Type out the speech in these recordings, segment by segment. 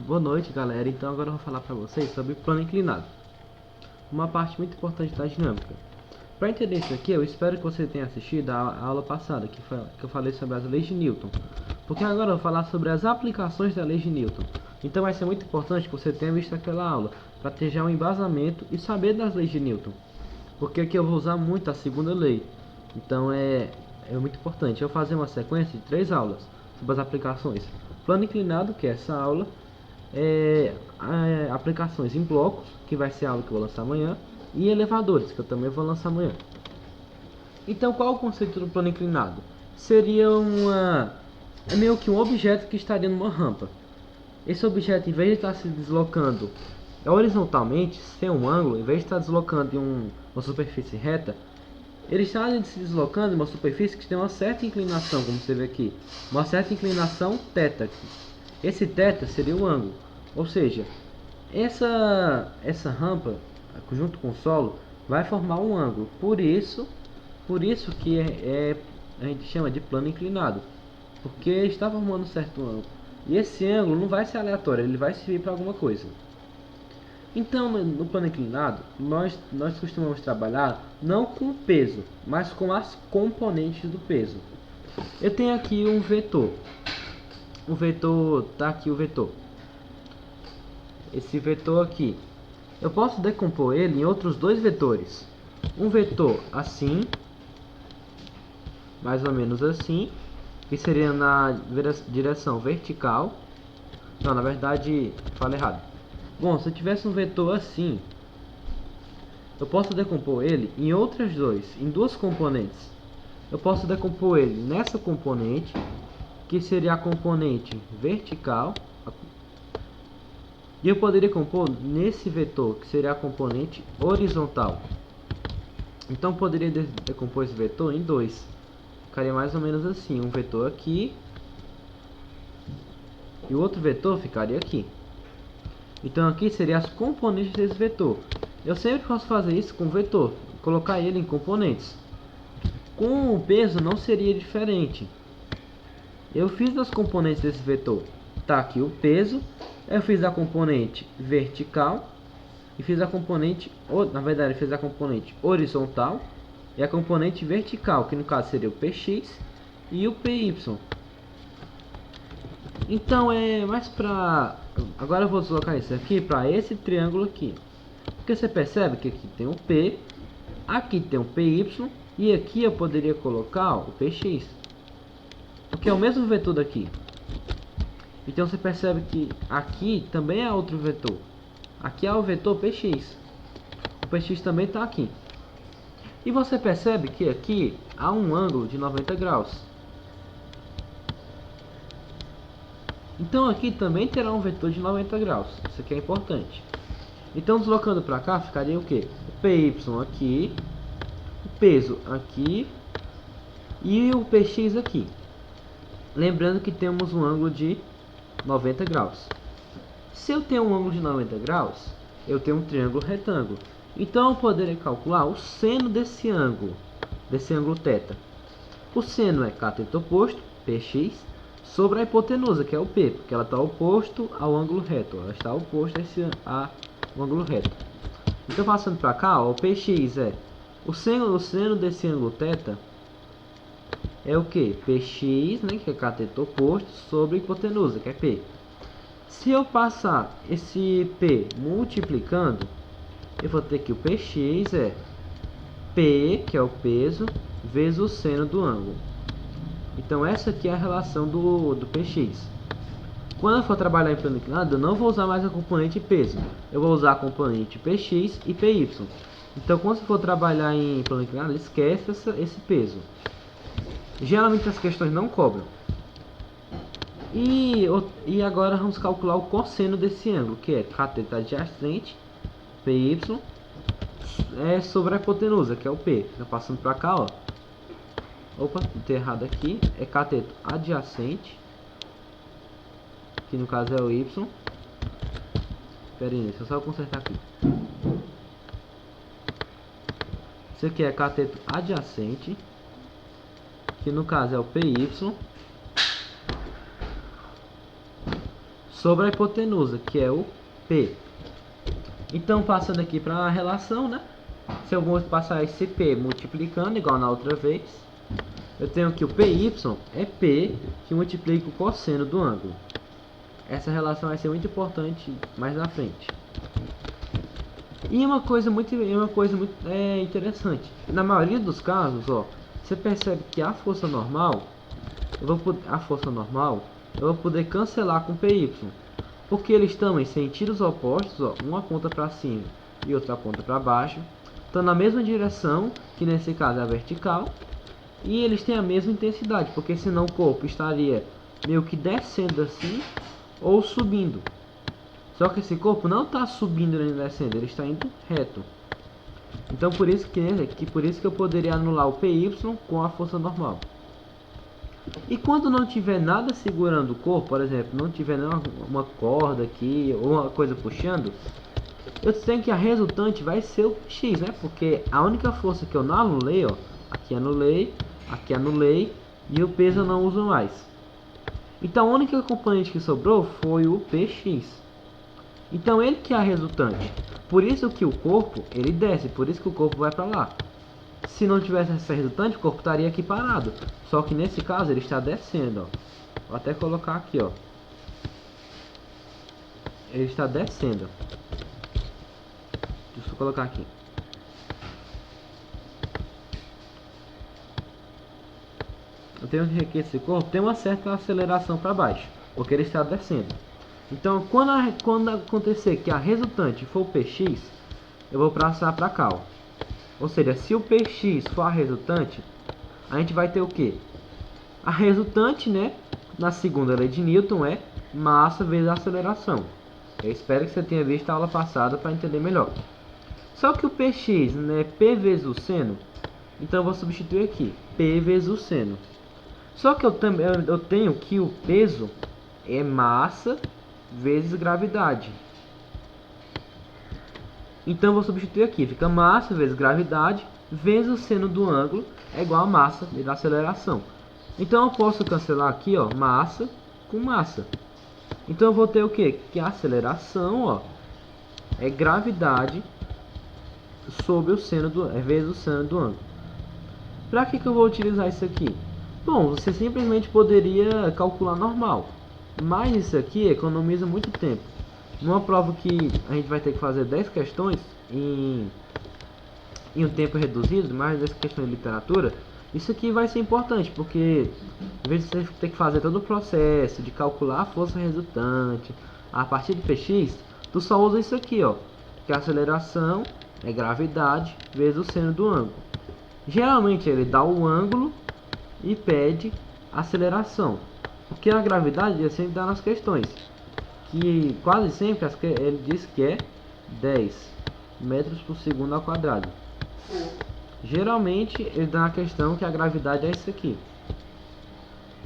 Boa noite, galera. Então agora eu vou falar para vocês sobre plano inclinado, uma parte muito importante da dinâmica. Para entender isso aqui, eu espero que você tenha assistido a aula passada, que eu falei sobre as leis de Newton, porque agora eu vou falar sobre as aplicações da lei de Newton. Então vai ser muito importante que você tenha visto aquela aula, para ter já um embasamento e saber das leis de Newton, porque aqui eu vou usar muito a segunda lei. Então é muito importante eu fazer uma sequência de 3 aulas sobre as aplicações. Plano inclinado, que é essa aula, aplicações em blocos, que vai ser a aula que eu vou lançar amanhã, e elevadores, que eu também vou lançar amanhã. Então, qual é o conceito do plano inclinado? Seria meio que um objeto que estaria numa rampa. Esse objeto, em vez de estar se deslocando horizontalmente, sem um ângulo, em vez de estar deslocando em uma superfície reta, ele está se deslocando em uma superfície que tem uma certa inclinação, como você vê aqui, uma certa inclinação θ. Esse θ seria o ângulo, ou seja, essa rampa, junto com o solo, vai formar um ângulo. Por isso que a gente chama de plano inclinado, porque está formando um certo ângulo. E esse ângulo não vai ser aleatório, ele vai servir para alguma coisa. Então, no plano inclinado, nós costumamos trabalhar não com o peso, mas com as componentes do peso. Eu tenho aqui um vetor. O vetor, tá aqui o vetor. Esse vetor aqui. Eu posso decompor ele em outros dois vetores. Um vetor assim, mais ou menos assim, que seria na direção vertical. Não, na verdade, falei errado. Bom, se eu tivesse um vetor assim, eu posso decompor ele em em duas componentes. Eu posso decompor ele nessa componente, que seria a componente vertical, e eu poderia compor nesse vetor, que seria a componente horizontal. Então eu poderia decompor esse vetor em dois. Ficaria mais ou menos assim, um vetor aqui e o outro vetor ficaria aqui. Então aqui seriam as componentes desse vetor. Eu sempre posso fazer isso com o vetor, colocar ele em componentes. Com o peso não seria diferente. Eu fiz as componentes desse vetor. Tá aqui o peso. Eu fiz a componente vertical e fiz a componente, na verdade, fiz a componente horizontal e a componente vertical, que no caso seria o px e o py. Então é mais para agora eu vou deslocar isso aqui para esse triângulo aqui, porque você percebe que aqui tem o p, aqui tem o py e aqui eu poderia colocar o px, porque é o mesmo vetor daqui. Então você percebe que aqui também é outro vetor. Aqui é o vetor px. O px também está aqui. E você percebe que aqui há um ângulo de 90 graus. Então aqui também terá um vetor de 90 graus. Isso aqui é importante. Então deslocando para cá ficaria o que? O py aqui, o peso aqui e o px aqui. Lembrando que temos um ângulo de 90 graus. Se eu tenho um ângulo de 90 graus, eu tenho um triângulo retângulo. Então eu poderia calcular o seno desse ângulo θ. O seno é cateto oposto, px, sobre a hipotenusa, que é o p, porque ela está oposto ao ângulo reto. Ela está oposta ao ângulo reto. Então passando para cá, ó, o px é o seno desse ângulo θ é o que? Px, né, que é cateto oposto, sobre a hipotenusa, que é p. Se eu passar esse p multiplicando, eu vou ter que o px é p, que é o peso, vezes o seno do ângulo. Então essa aqui é a relação do px. Quando eu for trabalhar em plano inclinado, eu não vou usar mais a componente peso. Eu vou usar a componente px e py. Então quando você for trabalhar em plano inclinado, esquece esse peso. Geralmente as questões não cobram. E agora vamos calcular o cosseno desse ângulo, que é cateto adjacente, py, sobre a hipotenusa, que é o p. Tá passando para cá, ó. Opa, tem errado aqui. É cateto adjacente, que no caso é o y. Pera aí, deixa eu só consertar aqui. Isso aqui é cateto adjacente, que no caso é o py, sobre a hipotenusa, que é o P. Então, passando aqui para a relação, né? Se eu vou passar esse P multiplicando, igual na outra vez, eu tenho que o PY é P que multiplica o cosseno do ângulo. Essa relação vai ser muito importante mais na frente. E uma coisa muito interessante. Na maioria dos casos, ó, você percebe que a força normal, eu vou poder cancelar com PY. Porque eles estão em sentidos opostos, ó, uma aponta para cima e outra aponta para baixo. Estão na mesma direção, que nesse caso é a vertical. E eles têm a mesma intensidade, porque senão o corpo estaria meio que descendo assim ou subindo. Só que esse corpo não está subindo nem descendo, ele está indo reto. Então por isso que eu poderia anular o PY com a força normal. E quando não tiver nada segurando o corpo, por exemplo, não tiver uma corda aqui ou uma coisa puxando, eu tenho que a resultante vai ser o X, né? Porque a única força que eu não anulei, ó, aqui anulei e o peso eu não uso mais. Então a única componente que sobrou foi o PX. Então ele que é a resultante. Por isso que o corpo, ele desce, por isso que o corpo vai para lá. Se não tivesse essa resultante, o corpo estaria aqui parado. Só que nesse caso ele está descendo, ó. Vou até colocar aqui, ó. Ele está descendo. Deixa eu colocar aqui. Eu tenho que esse corpo tem uma certa aceleração para baixo, porque ele está descendo. Então, quando acontecer que a resultante for o PX, eu vou passar para cá, ó. Ou seja, se o PX for a resultante, a gente vai ter o que? A resultante, né, na segunda lei de Newton é massa vezes aceleração. Eu espero que você tenha visto a aula passada para entender melhor. Só que o PX, né, P vezes o seno, então eu vou substituir aqui, P vezes o seno. Só que eu tenho que o peso é massa vezes gravidade. Então eu vou substituir aqui, fica massa vezes gravidade vezes o seno do ângulo é igual a massa vezes a aceleração. Então eu posso cancelar aqui, ó, massa com massa. Então eu vou ter o que? Que a aceleração, ó, é gravidade sobre o seno vezes o seno do ângulo. Para que eu vou utilizar isso aqui? Bom, você simplesmente poderia calcular normal, mas isso aqui economiza muito tempo. Numa prova que a gente vai ter que fazer 10 questões em um tempo reduzido, mais 10 questões de literatura, isso aqui vai ser importante, porque em vez de você ter que fazer todo o processo de calcular a força resultante a partir do PX, tu só usa isso aqui, ó, que a aceleração é gravidade vezes o seno do ângulo. Geralmente ele dá o ângulo e pede aceleração, porque a gravidade ele sempre dá nas questões, que quase sempre ele diz que é 10 metros por segundo ao quadrado. Geralmente ele dá na questão que a gravidade é isso aqui.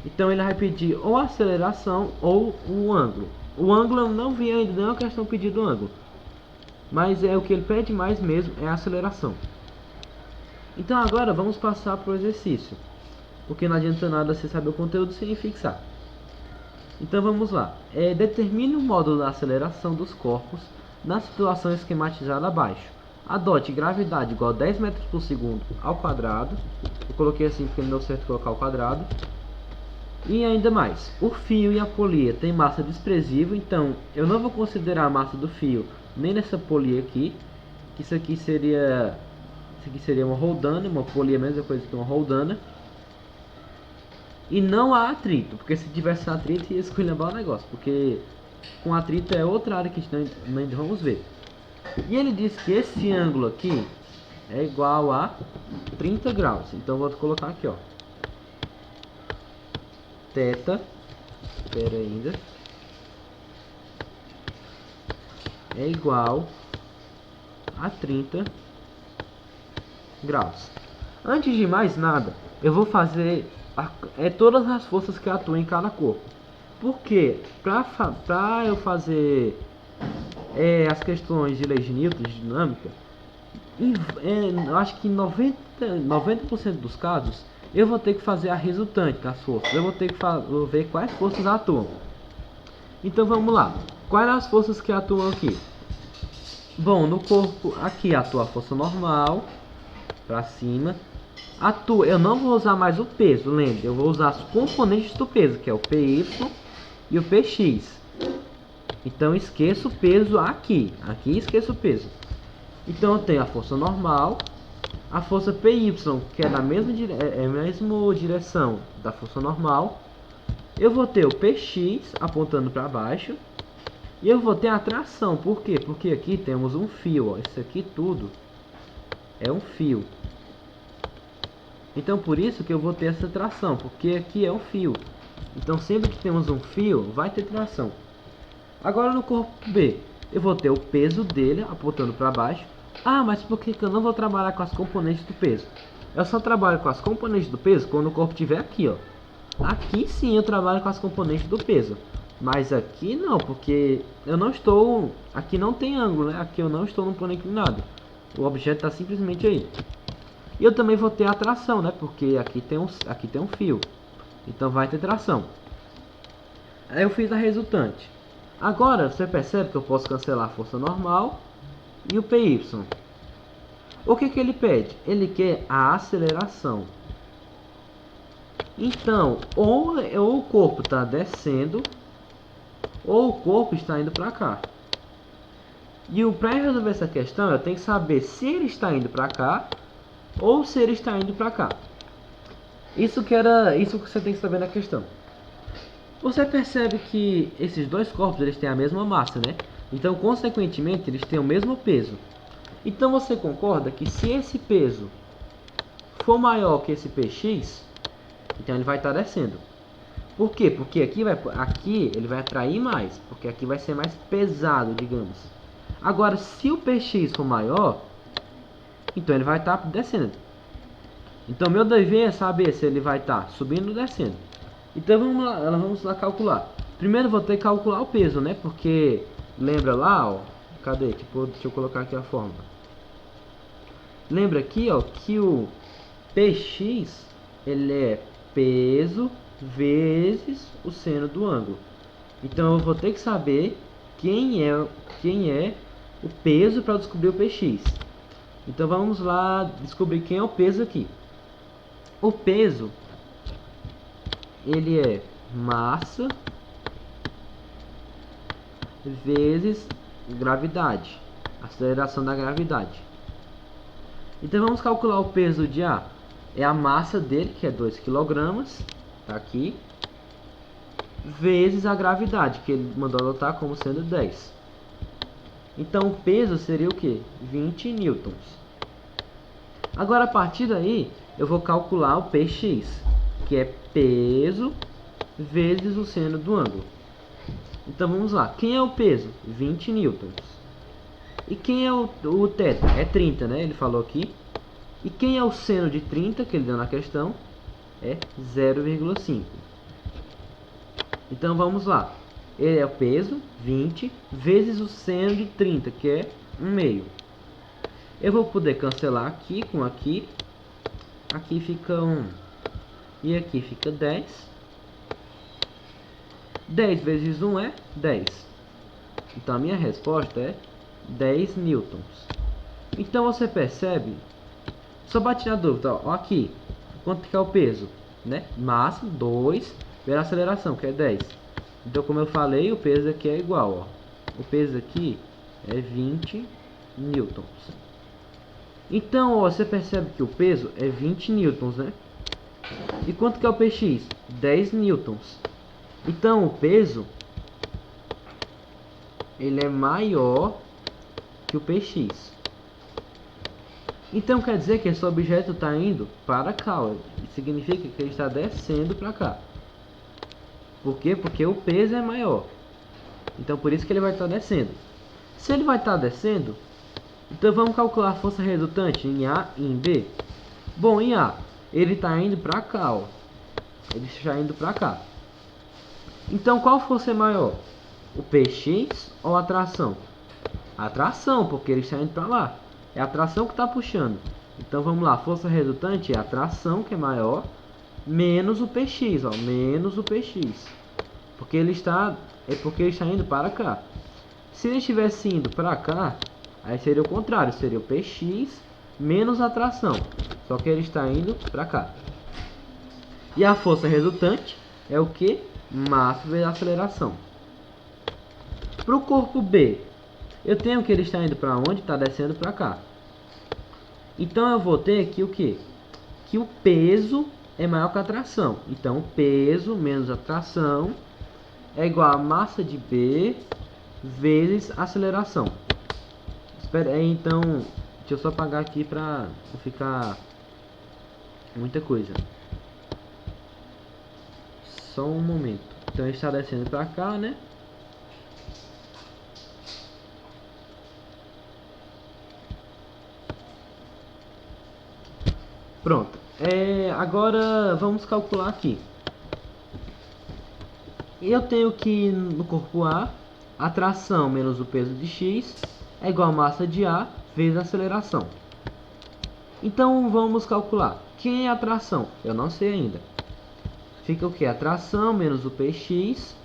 Então ele vai pedir ou a aceleração ou o ângulo. O ângulo eu não vi ainda nenhuma questão pedindo ângulo, mas é o que ele pede mais mesmo é a aceleração. Então agora vamos passar para o exercício, porque não adianta nada você saber o conteúdo sem fixar. Então vamos lá. Determine o módulo da aceleração dos corpos na situação esquematizada abaixo. Adote gravidade igual a 10 metros por segundo ao quadrado. Eu coloquei assim porque não deu certo colocar o quadrado. E ainda mais, o fio e a polia têm massa desprezível, então eu não vou considerar a massa do fio nem nessa polia aqui. Isso aqui seria uma roldana, uma polia é a mesma coisa que uma roldana. E não há atrito, porque se tivesse atrito ia esculhambar o negócio, porque com atrito é outra área que ainda vamos ver. E ele diz que esse ângulo aqui é igual a 30 graus, então vou colocar aqui, ó, θ, espera ainda, é igual a 30 graus. Antes de mais nada, eu vou fazer todas as forças que atuam em cada corpo. Porque para eu fazer as questões de lei de Newton, de dinâmica, eu acho que 90% dos casos eu vou ter que fazer a resultante das forças. Eu vou ter que ver quais forças atuam. Então vamos lá. Quais as forças que atuam aqui? Bom, no corpo aqui atua a força normal para cima. Eu não vou usar mais o peso, lembre, eu vou usar os componentes do peso, que é o PY e o PX. Então esqueço o peso aqui esqueço o peso. Então eu tenho a força normal, a força PY, que é na mesma direção da força normal. Eu vou ter o PX apontando para baixo. E eu vou ter a tração. Por quê? Porque aqui temos um fio, ó. Isso aqui tudo é um fio. Então por isso que eu vou ter essa tração, porque aqui é um fio. Então sempre que temos um fio, vai ter tração. Agora no corpo B, eu vou ter o peso dele apontando para baixo. Ah, mas por que eu não vou trabalhar com as componentes do peso? Eu só trabalho com as componentes do peso quando o corpo estiver aqui, ó. Aqui sim eu trabalho com as componentes do peso. Mas aqui não, porque eu não estou... Aqui não tem ângulo, né? Aqui eu não estou no plano inclinado. O objeto está simplesmente aí. E eu também vou ter a tração, né? Porque aqui tem um fio. Então vai ter tração. Aí eu fiz a resultante. Agora você percebe que eu posso cancelar a força normal e o PY. O que ele pede? Ele quer a aceleração. Então, ou o corpo está descendo, ou o corpo está indo para cá. E para resolver essa questão, eu tenho que saber se ele está indo para cá ou se ele está indo para cá. Isso que você tem que saber na questão. Você percebe que esses dois corpos eles têm a mesma massa, né? Então, consequentemente, eles têm o mesmo peso. Então, você concorda que se esse peso for maior que esse PX, então ele vai estar descendo. Por quê? Porque aqui ele vai atrair mais, porque aqui vai ser mais pesado, digamos. Agora, se o PX for maior, então ele vai estar descendo. Então, meu dever é saber se ele vai estar subindo ou descendo. Então, vamos lá calcular. Primeiro, vou ter que calcular o peso, né? Porque, lembra lá, ó. Cadê? Tipo, deixa eu colocar aqui a fórmula. Lembra aqui, ó, que o PX, ele é peso vezes o seno do ângulo. Então eu vou ter que saber quem é o peso para descobrir o PX. Então vamos lá descobrir quem é o peso aqui. O peso, ele é massa vezes gravidade, aceleração da gravidade. Então vamos calcular o peso de A. É a massa dele, que é 2 kg, tá aqui, vezes a gravidade, que ele mandou adotar como sendo 10. Então o peso seria o que? 20 newtons. Agora a partir daí eu vou calcular o PX, que é peso vezes o seno do ângulo. Então vamos lá, quem é o peso? 20 newtons. E quem é o θ? É 30, né? Ele falou aqui. E quem é o seno de 30, que ele deu na questão? É 0,5. Então vamos lá. Ele é o peso, 20, vezes o seno de 30, que é 1/2. Eu vou poder cancelar aqui com aqui. Aqui fica 1. E aqui fica 10. 10 vezes 1 é 10. Então a minha resposta é 10 newtons. Então você percebe, só para tirar dúvida, ó, aqui, quanto que é o peso, né? Massa, 2, vezes a aceleração, que é 10. Então, como eu falei, o peso aqui é igual, ó. O peso aqui é 20 newtons. Então, ó, você percebe que o peso é 20 newtons, né? E quanto que é o PX? 10 newtons. Então, o peso, ele é maior que o PX. Então quer dizer que esse objeto está indo para cá, ó. Significa que ele está descendo para cá. Por quê? Porque o peso é maior. Então por isso que ele vai estar descendo. Se ele vai estar descendo, então vamos calcular a força resultante em A e em B. Bom, em A, ele está indo para cá, ó. Ele está indo para cá. Então qual força é maior? O PX ou a tração? A tração, porque ele está indo para lá. É a tração que está puxando. Então vamos lá, a força resultante é a tração, que é maior, menos o PX, ó, menos o PX. porque ele está indo para cá. Se ele estivesse indo para cá, aí seria o contrário, seria o px menos a tração, só que ele está indo para cá. E a força resultante é o que? Massa vezes aceleração. Para o corpo B, eu tenho que ele está indo para onde? Está descendo para cá. Então eu vou ter aqui o que? Que o peso é maior que a tração. Então o peso menos a tração é igual a massa de B vezes aceleração. Espera aí, então, deixa eu só apagar aqui para não ficar muita coisa. Só um momento. Então ele está descendo para cá, né? Pronto. Agora vamos calcular aqui. Eu tenho que no corpo A, a tração menos o peso de x é igual a massa de A vezes a aceleração. Então vamos calcular. Quem é a tração? Eu não sei ainda. Fica o que? A tração menos o px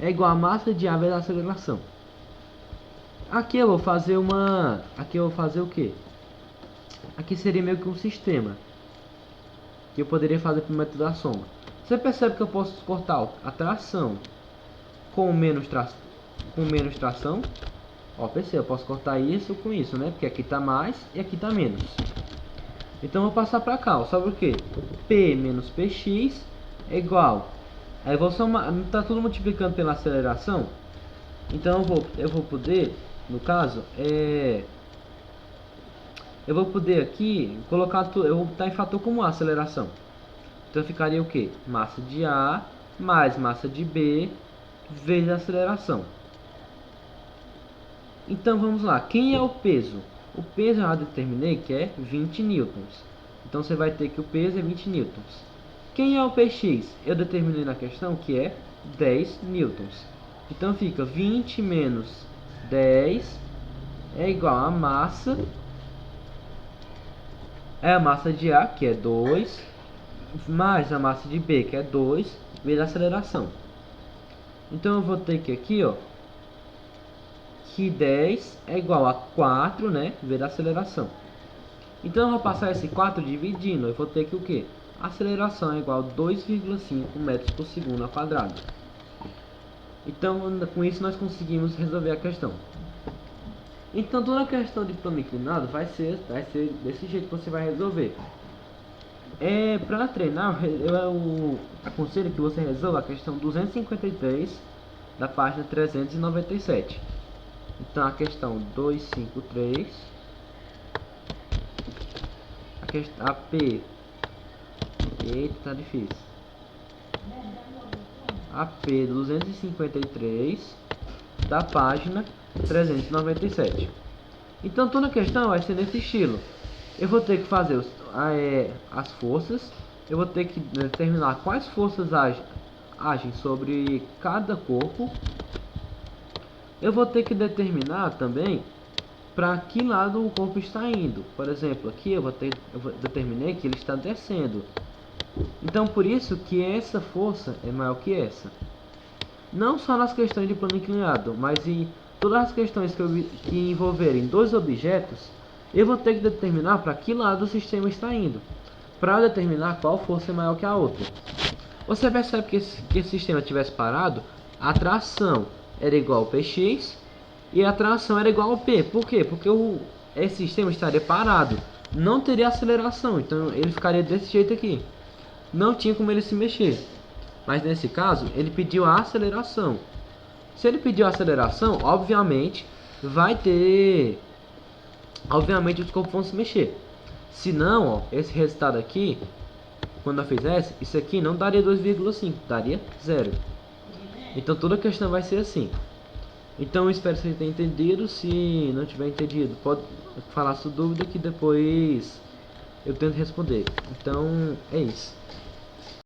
é igual a massa de A vezes a aceleração. Aqui eu vou fazer o quê? Aqui seria meio que um sistema que eu poderia fazer pelo método da soma. Você percebe que eu posso cortar a tração com menos tração? Ó, percebe, eu posso cortar isso com isso, né? Porque aqui tá mais e aqui tá menos. Então eu vou passar para cá, ó. Sobre o que? P menos Px é igual. Aí eu vou somar, tá tudo multiplicando pela aceleração. Então eu vou poder, no caso, eu vou poder aqui colocar tudo, eu vou botar em fator comum a aceleração. Então ficaria o que? Massa de A mais massa de B vezes a aceleração. Então vamos lá, quem é o peso? O peso eu já determinei que é 20 newtons. Então você vai ter que o peso é 20 newtons. Quem é o px? Eu determinei na questão que é 10 newtons. Então fica 20 menos 10 é igual a massa. É a massa de A, que é 2, mais a massa de B, que é 2, vezes a aceleração. Então eu vou ter que aqui, ó, que 10 é igual a 4, né, vezes a aceleração. Então eu vou passar esse 4 dividindo, eu vou ter que o quê? A aceleração é igual a 2,5 metros por segundo ao quadrado. Então com isso nós conseguimos resolver a questão. Então toda a questão de plano inclinado vai ser desse jeito que você vai resolver. Para treinar, eu aconselho que você resolva a questão 253 da página 397. Então a questão 253, a P, eita, tá difícil. A P 253 da página 397. Então toda a questão vai ser nesse estilo. Eu vou ter que fazer as forças. Eu vou ter que determinar quais forças agem sobre cada corpo. Eu vou ter que determinar também para que lado o corpo está indo. Por exemplo, aqui eu determinei que ele está descendo. Então por isso que essa força é maior que essa. Não só nas questões de plano inclinado, mas em todas as questões que envolverem dois objetos, eu vou ter que determinar para que lado o sistema está indo, para determinar qual força é maior que a outra. Você percebe que se esse sistema tivesse parado, a tração era igual ao Px e a tração era igual ao P. Por quê? Porque esse sistema estaria parado, não teria aceleração, então ele ficaria desse jeito aqui. Não tinha como ele se mexer. Mas nesse caso, ele pediu a aceleração. Se ele pediu a aceleração, obviamente, obviamente os corpos vão se mexer. Se não, ó, esse resultado aqui, quando eu fizesse, isso aqui não daria 2,5, daria 0. Então toda a questão vai ser assim. Então eu espero que você tenha entendido. Se não tiver entendido, pode falar sua dúvida que depois eu tento responder. Então é isso.